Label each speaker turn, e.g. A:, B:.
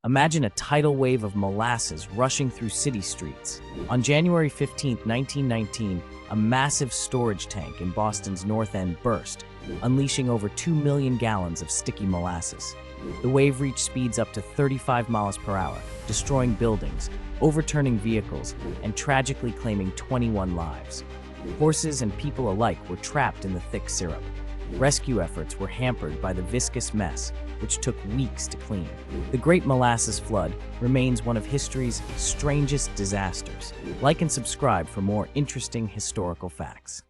A: Imagine a tidal wave of molasses rushing through city streets. On January 15, 1919, a massive storage tank in Boston's North End burst, unleashing over 2 million gallons of sticky molasses. The wave reached speeds up to 35 miles per hour, destroying buildings, overturning vehicles, and tragically claiming 21 lives. Horses and people alike were trapped in the thick syrup. Rescue efforts were hampered by the viscous mess, which took weeks to clean. The Great Molasses Flood remains one of history's strangest disasters. Like and subscribe for more interesting historical facts.